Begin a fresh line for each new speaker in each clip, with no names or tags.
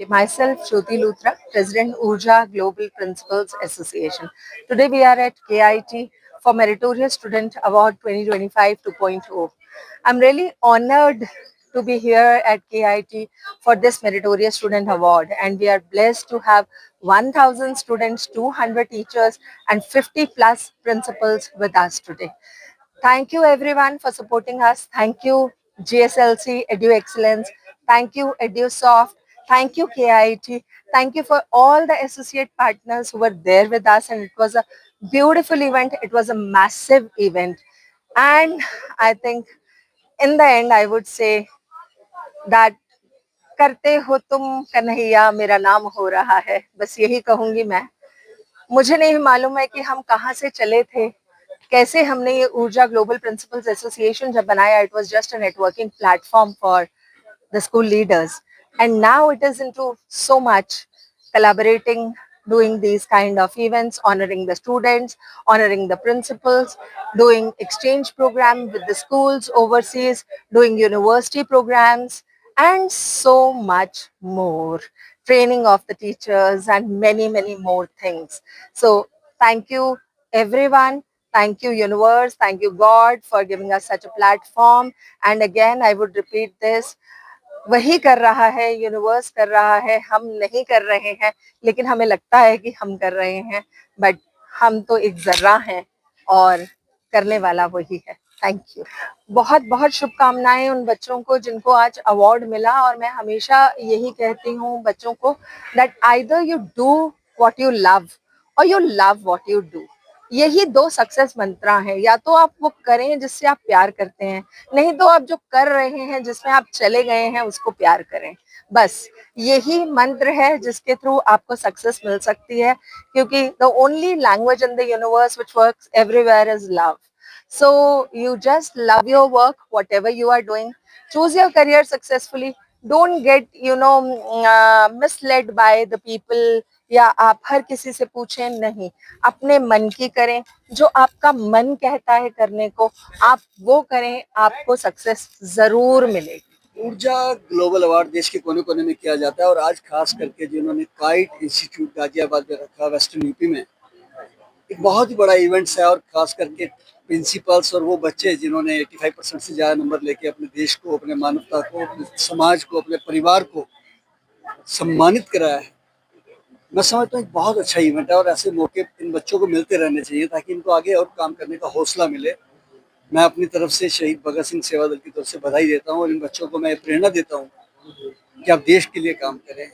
Okay, myself, Jyoti Luthra, President Urja Global Principals Association. Today we are at KIT for Meritorious Student Award 2025 2.0. I'm really honored to be here at KIT for this Meritorious Student Award, and we are blessed to have 1,000 students, 200 teachers, and 50 plus principals with us today. Thank you everyone for supporting us. Thank you GSLC, Edu Excellence. Thank you EduSoft. Thank you KIT. Thank you for all the associate partners who were there with us, and it was a beautiful event. It was a massive event. And I think in the end I would say that करते हो तुम कन्हैया मेरा नाम हो रहा है, बस यही कहूंगी मैं. मुझे नहीं मालूम है कि हम कहाँ से चले थे, कैसे हमने ये ऊर्जा ग्लोबल प्रिंसिपल्स एसोसिएशन जब बनाया. It was just a networking platform for the school leaders, and now it is into so much collaborating, doing these kind of events, honoring the students, honoring the principals, doing exchange program with the schools overseas, doing university programs, and so much more. Training of the teachers and many, many more things. So thank you everyone. Thank you universe. Thank you God for giving us such a platform. And again, I would repeat this. वही कर रहा है, universe कर रहा है, हम नहीं कर रहे हैं, लेकिन हमें लगता है कि हम कर रहे हैं, बट हम तो एक जर्रा हैं और करने वाला वही है. Thank you. बहुत बहुत शुभकामनाएं उन बच्चों को जिनको आज अवार्ड मिला. और मैं हमेशा यही कहती हूँ बच्चों को that either you do what you love और you love what you do. यही दो सक्सेस मंत्रा हैं. या तो आप वो करें जिससे आप प्यार करते हैं, नहीं तो आप जो कर रहे हैं जिसमें आप चले गए हैं उसको प्यार करें. बस यही मंत्र है जिसके थ्रू आपको सक्सेस मिल सकती है, क्योंकि the only language in the universe which works everywhere is love. So you just love your work, whatever you are doing. Choose your career successfully. Don't get, misled by the people. या आप हर किसी से पूछें नहीं. अपने मन की करें, जो आपका मन कहता है करने को आप वो करें, आपको सक्सेस जरूर मिलेगी.
ऊर्जा ग्लोबल अवार्ड देश के कोने कोने में किया जाता है, और आज खास करके जिन्होंने काइट इंस्टीट्यूट गाजियाबाद में रखा, वेस्टर्न यूपी में, एक बहुत ही बड़ा इवेंट्स है. और खास करके प्रिंसिपल्स और वो बच्चे जिन्होंने 85% से ज़्यादा नंबर लेके अपने देश को, अपने मानवता को, अपने समाज को, अपने परिवार को सम्मानित कराया है. मैं समझता हूँ एक बहुत अच्छा इवेंट है, और ऐसे मौके इन बच्चों को मिलते रहने चाहिए ताकि इनको आगे और काम करने का हौसला मिले. मैं अपनी तरफ से शहीद भगत सिंह सेवा दल की तरफ से बधाई देता हूँ, और इन बच्चों को मैं प्रेरणा देता हूँ कि आप देश के लिए काम करें,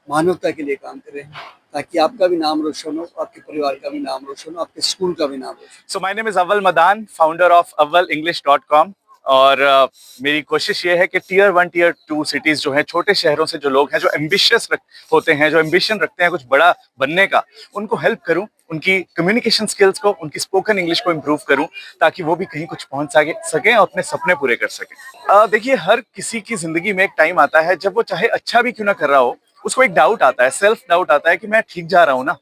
मानवता के लिए काम करें, ताकि आपका भी नाम रोशन हो, आपके परिवार का भी नाम रोशन हो, आपके स्कूल का भी नाम रोशन.
सो माय नेम इज अव्वल मदान, फाउंडर ऑफ awwalenglish.com. और मेरी कोशिश ये है कि टियर 1 टियर 2 सिटीज जो हैं, छोटे शहरों से जो लोग हैं, जो एम्बिशियस होते हैं, जो एम्बिशन रखते हैं कुछ बड़ा बनने का, उनको हेल्प करूं, उनकी कम्युनिकेशन स्किल्स को, उनकी स्पोकन इंग्लिश को इम्प्रूव करूं, ताकि वो भी कहीं कुछ पहुंच सकें और अपने सपने पूरे कर सकें. देखिए, हर किसी की जिंदगी में एक टाइम आता है जब वो चाहे अच्छा भी क्यों ना कर रहा हो, उसको एक डाउट आता है, सेल्फ डाउट आता है कि मैं ठीक जा रहा हूँ ना.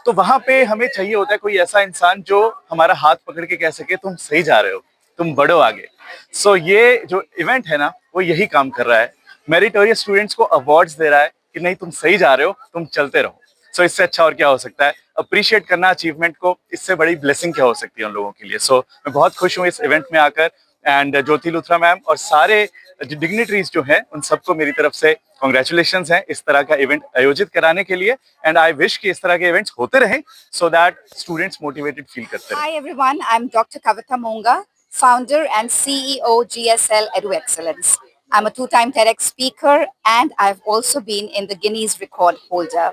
तो वहां पे हमें चाहिए होता है कोई ऐसा इंसान जो हमारा हाथ पकड़ के कह सके तुम सही जा रहे हो, तुम बढ़ो आगे. सो ये जो इवेंट है ना, वो यही काम कर रहा है. मेरिटोरियस स्टूडेंट्स को अवार्ड्स दे रहा है कि नहीं, तुम सही जा रहे हो, तुम चलते रहो. सो इससे अच्छा और क्या हो सकता है. अप्रिशिएट करना अचीवमेंट को, इससे बड़ी ब्लेसिंग क्या हो सकती है उन लोगों के लिए. सो मैं बहुत खुश हूँ इस इवेंट में आकर. एंड ज्योति लूथरा मैम और सारे डिग्निटरीज जो हैं, उन सबको मेरी तरफ से कॉन्ग्रेचुलेशंस हैं इस तरह का इवेंट आयोजित कराने के लिए. एंड आई विश कि इस तरह के इवेंट्स होते रहें, so that students motivated feel करते रहें.
Hi everyone, I'm Dr. Kavita Monga, founder and CEO GSL Edu Excellence. I'm a 2-time TEDx speaker, and I've also been in the Guinness record holder.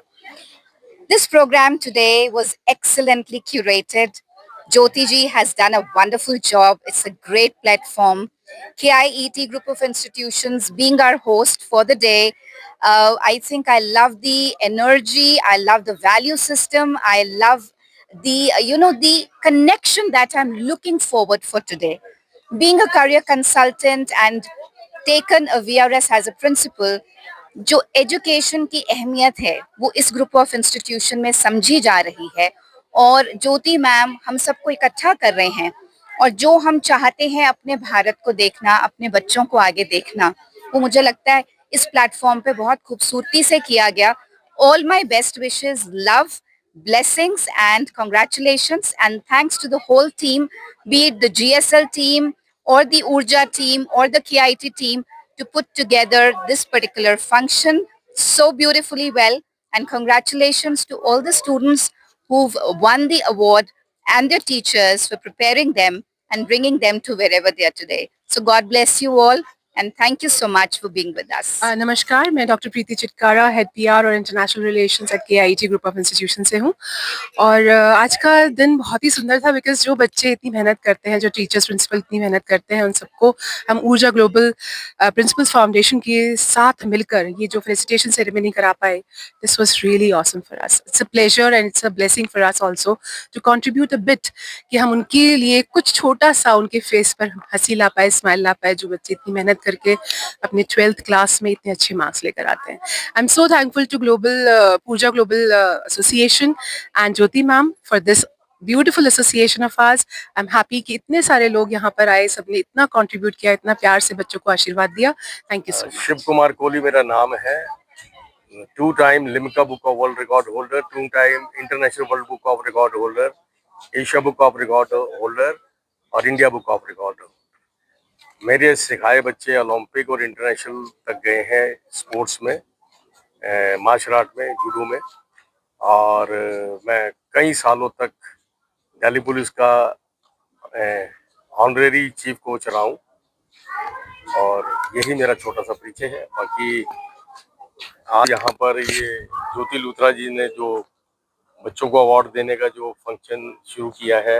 This program today was excellently curated. Jyoti ji has done a wonderful job. It's a great platform. KIET group of institutions being our host for the day. I think I love the energy. I love the value system. I love the connection that I'm looking forward for today. Being a career consultant and taken a VRS as a principal, जो education की अहमियत है वो इस group of institution में समझी जा रही है. और ज्योति मैम हम सबको इकट्ठा कर रहे हैं, और जो हम चाहते हैं अपने भारत को देखना, अपने बच्चों को आगे देखना, वो मुझे लगता है इस प्लेटफॉर्म पे बहुत खूबसूरती से किया गया. All my best wishes, love, blessings and congratulations, and thanks to the whole team, be it the GSL team or the Urja team or the KIT team, to put together this particular function so beautifully well. And congratulations to all the students who've won the award and their teachers for preparing them and bringing them to wherever they are today. So God bless you all, and thank you so much for being with us.
नमस्कार, मैं doctor Preeti Chitkara, head PR और international relations at KIT group of institution से हूँ. और आज का दिन बहुत ही सुंदर था, बिकॉज जो बच्चे इतनी मेहनत करते हैं, जो टीचर्स प्रिंसिपल इतनी मेहनत करते हैं, उन सबको हम ऊर्जा ग्लोबल प्रिंसिपल्स फाउंडेशन के साथ मिलकर ये जो फेलिसिटेशन सेरेमनी करा पाए, this was really awesome for us. It's a pleasure and it's a blessing for us also to contribute a bit, कि हम उनके लिए कुछ छोटा सा उनके फेस पर हंसी ला पाए, स्माइल ला पाए, जो बच्चे इतनी मेहनत करके अपने 12th क्लास में इतने अच्छे मार्क्स लेकर आते हैं. I am so thankful to Urja global association and Jyoti ma'am for this beautiful association of ours. I'm happy कि इतने सारे लोग यहाँ पर आए, सबने इतना contribute किया, इतना प्यार से बच्चों को आशीर्वाद दिया. Thank you so much.
Shiv Kumar Kohli मेरा नाम है. 2 time Limca book of world record holder, 2 time international world book of record holder, Asia book of record holder और इंडिया बुक ऑफ रिकॉर्ड. मेरे सिखाए बच्चे ओलंपिक और इंटरनेशनल तक गए हैं स्पोर्ट्स में, मार्शल आर्ट में, जूडो में. और मैं कई सालों तक दिल्ली पुलिस का ऑनरेरी चीफ कोच रहा हूँ. और यही मेरा छोटा सा परिचय है. बाकी आज यहाँ पर ये ज्योति लूथरा जी ने जो बच्चों को अवार्ड देने का जो फंक्शन शुरू किया है,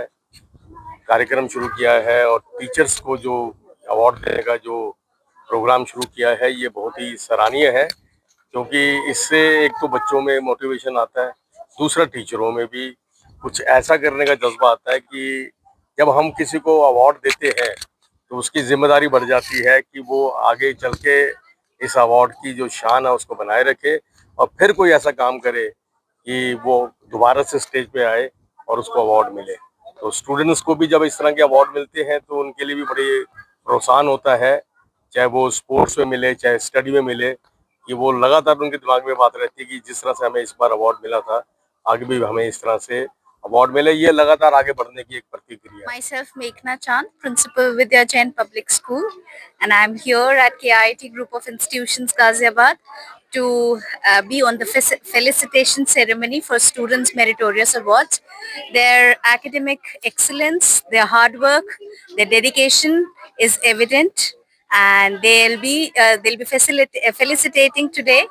कार्यक्रम शुरू किया है, और टीचर्स को जो अवार्ड देने का जो प्रोग्राम शुरू किया है, ये बहुत ही सराहनीय है. क्योंकि इससे एक तो बच्चों में मोटिवेशन आता है, दूसरा टीचरों में भी कुछ ऐसा करने का जज्बा आता है कि जब हम किसी को अवार्ड देते हैं तो उसकी जिम्मेदारी बढ़ जाती है कि वो आगे चल के इस अवार्ड की जो शान है उसको बनाए रखे, और फिर कोई ऐसा काम करे कि वो दोबारा से स्टेज पे आए और उसको अवार्ड मिले. तो स्टूडेंट्स को भी जब इस तरह के अवार्ड मिलते हैं तो उनके लिए भी बड़ी प्रोत्साहन होता है, चाहे वो स्पोर्ट्स में मिले, चाहे स्टडी में मिले, कि वो लगातार उनके दिमाग में बात रहती है कि जिस तरह से हमें इस बार अवार्ड मिला था, आगे भी हमें इस तरह से अवार्ड मिले. ये लगातार आगे बढ़ने की एक प्रतिक्रिया है.
Myself Meghna Chand, Principal Vidya Jain Public School, and I'm here at KIT Group of Institutions Ghaziabad to be on the felicitation ceremony for Students Meritorious Awards. Their academic excellence, their hard work, their dedication is evident, and they'll be felicitating today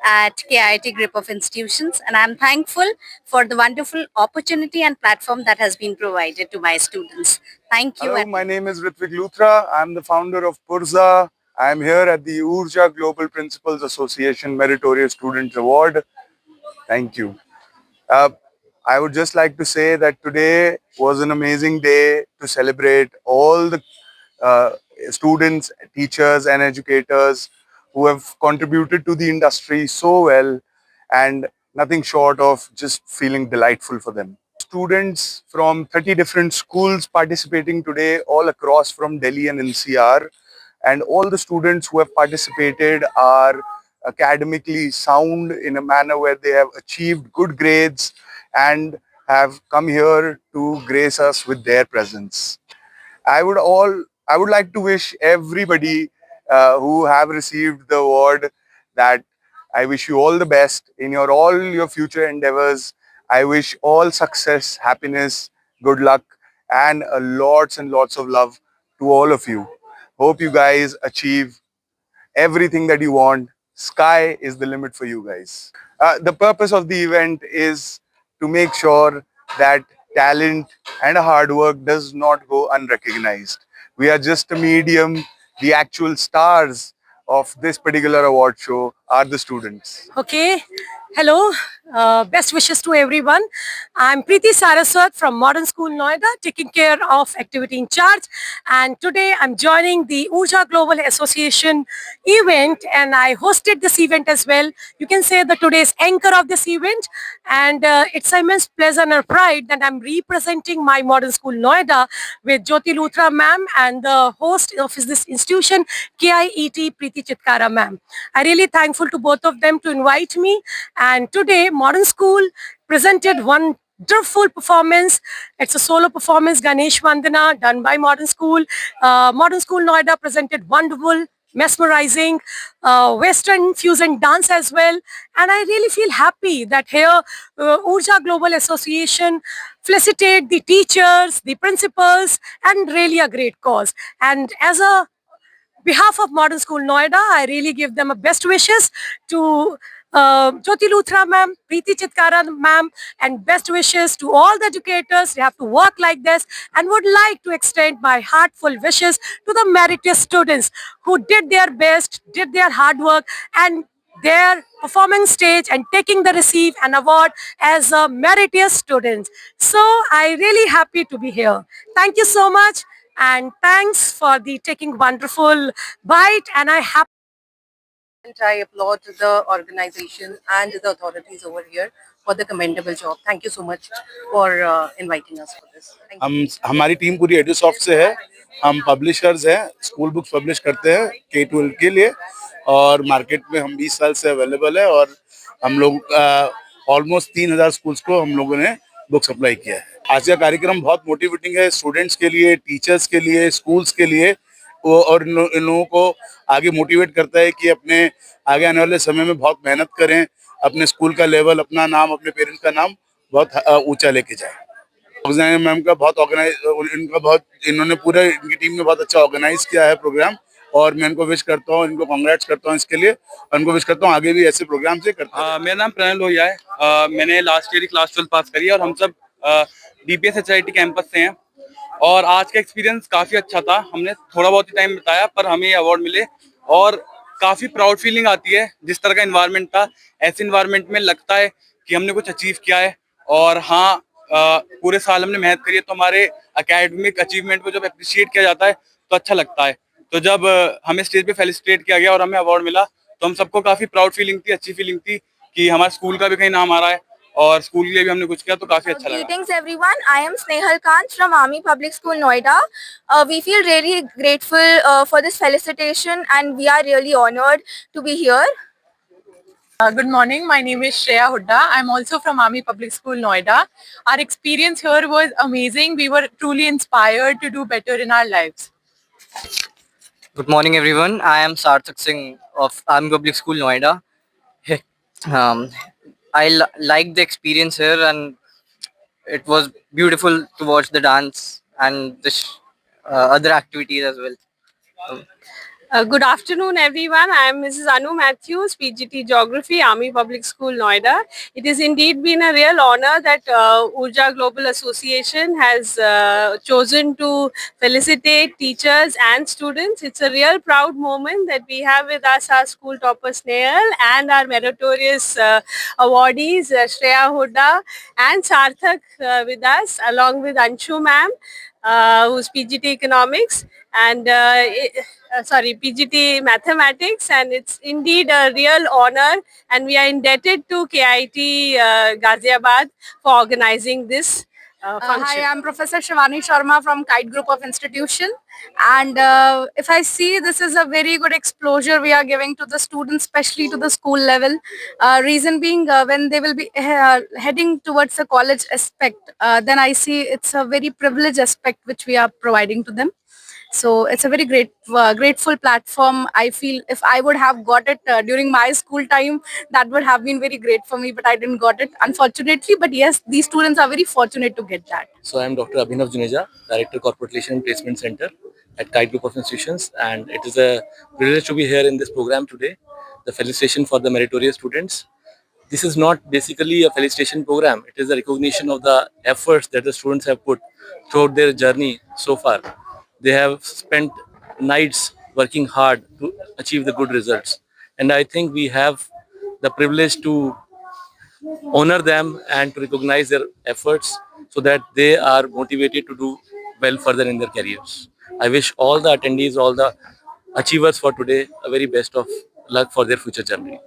at KIT Group of Institutions, and I'm thankful for the wonderful opportunity and platform that has been provided to my students. Thank you.
Hello, my name is Ritvik Luthra. I'm the founder of Purza. I'm here at the Urja Global Principals Association Meritorious Student Award. Thank you. I would just like to say that today was an amazing day to celebrate all the students, teachers and educators who have contributed to the industry so well, and nothing short of just feeling delightful for them. Students from 30 different schools participating today all across from Delhi and NCR, and all the students who have participated are academically sound in a manner where they have achieved good grades and have come here to grace us with their presence. I would like to wish everybody who have received the award that I wish you all the best in all your future endeavors. I wish all success, happiness, good luck, and lots and lots of love to all of you. Hope you guys achieve everything that you want. Sky is the limit for you guys. The purpose of the event is to make sure that talent and hard work does not go unrecognized. We are just a medium. The actual stars of this particular award show are the students.
Okay, hello,
Best wishes to everyone. I'm Preeti Saraswat from Modern School Noida, taking care of activity in charge. And today I'm joining the Urja Global Association event, and I hosted this event as well. You can say that today's anchor of this event, and it's immense pleasure and pride that I'm representing my Modern School Noida with Jyoti Luthra ma'am and the host of this institution, KIET Preeti Chitkara ma'am. I really thankful to both of them to invite me, and today Modern School presented one wonderful performance. It's a solo performance, Ganesh Vandana, done by Modern School. Modern School Noida presented wonderful, mesmerizing Western fusion dance as well. And I really feel happy that here Urja Global Association felicitate the teachers, the principals, and really a great cause. And as a behalf of Modern School Noida, I really give them a best wishes to Jyoti Luthra ma'am, Preeti Chitkara ma'am, and best wishes to all the educators. They have to work like this, and would like to extend my heartful wishes to the meritorious students who did their best, did their hard work, and their performance stage and taking the receive an award as a meritorious students. So I really happy to be here. Thank you so much, and thanks for the taking wonderful bite, and I have
And I applaud the organization and the authorities over here for the commendable job. Thank you so much for inviting us for this. Thank you.
हमारी team पूरी एडुसॉफ्ट से है। हम publishers हैं, school books publish करते हैं K-12 के लिए, और मार्केट में हम 20 साल से अवेलेबल है, और हम लोग ऑलमोस्ट 3000 स्कूल्स को हम लोगों ने बुक सप्लाई किया है। आज का कार्यक्रम बहुत मोटिवेटिंग है, स्टूडेंट्स के लिए, टीचर्स के लिए, स्कूल्स के लिए, और इन लोगों को आगे मोटिवेट करता है कि अपने आगे आने वाले समय में बहुत मेहनत करें, अपने स्कूल का लेवल, अपना नाम, अपने पेरेंट्स का नाम बहुत ऊंचा लेके जाए। मैम का बहुत इन्होंने पूरे इनकी टीम ने बहुत अच्छा ऑर्गेनाइज किया है प्रोग्राम, और मैं इनको विश करता हूँ, इनको कांग्रेट्स करता हूँ इसके लिए, और इनको विश करता हूँ आगे भी ऐसे प्रोग्राम से करते हैं।
मेरा नाम प्रणय लोहिया है। मैंने लास्ट ईयर ही क्लास 12 पास करी है, और हम सब DPS HIT कैंपस से हैं, और आज का एक्सपीरियंस काफ़ी अच्छा था। हमने थोड़ा बहुत ही टाइम बिताया, पर हमें ये अवार्ड मिले, और काफ़ी प्राउड फीलिंग आती है। जिस तरह का इन्वायरमेंट था, ऐसे इन्वायरमेंट में लगता है कि हमने कुछ अचीव किया है। और हाँ, पूरे साल हमने मेहनत करी है, तो हमारे एकेडमिक अचीवमेंट को जब अप्रिशिएट किया जाता है तो अच्छा लगता है। तो जब हमें स्टेज पे फेलिसिटेट किया गया और हमें अवार्ड मिला, तो हम सबको काफ़ी प्राउड फीलिंग थी, अच्छी फीलिंग थी कि हमारे स्कूल का भी कहीं नाम आ रहा है, और स्कूल के लिए भी हमने कुछ किया, तो काफी अच्छा लगा।
Greetings everyone. I am Snehal Kant from Army Public School Noida. We feel really grateful for this felicitation, and we are really honored to be here.
Good morning. My name is Shreya Hudda. I'm also from Army Public School Noida. Our experience here was amazing. We were truly inspired to do better in our lives.
Good morning, everyone. I am Sarthak Singh of Army Public School Noida. I liked the experience here, and it was beautiful to watch the dance and the other activities as well.
Good afternoon, everyone. I am Mrs. Anu Matthews, PGT Geography, Army Public School, Noida. It has indeed been a real honor that Urja Global Association has chosen to felicitate teachers and students. It's a real proud moment that we have with us our school topper Snehal and our meritorious awardees Shreya Hudda and Sarthak with us, along with Anshu ma'am, who's PGT Economics, and PGT Mathematics, and it's indeed a real honor, and we are indebted to KIT Ghaziabad for organizing this function.
Hi, I'm Professor Shivani Sharma from Kite Group of Institution, and if I see, this is a very good exposure we are giving to the students, especially to the school level. Reason being, when they will be heading towards a college aspect, then I see it's a very privileged aspect which we are providing to them. So it's a very grateful platform. I feel if I would have got it during my school time, that would have been very great for me, but I didn't got it, unfortunately. But yes, these students are very fortunate to get that.
So I am Dr. Abhinav Juneja, Director Corporate Relations and Placement Center at Kite Group of Institutions, and it is a privilege to be here in this program today. The felicitation for the meritorious students. This is not basically a felicitation program. It is a recognition of the efforts that the students have put throughout their journey so far. They have spent nights working hard to achieve the good results. And I think we have the privilege to honor them and to recognize their efforts so that they are motivated to do well further in their careers. I wish all the attendees, all the achievers for today, a very best of luck for their future journey.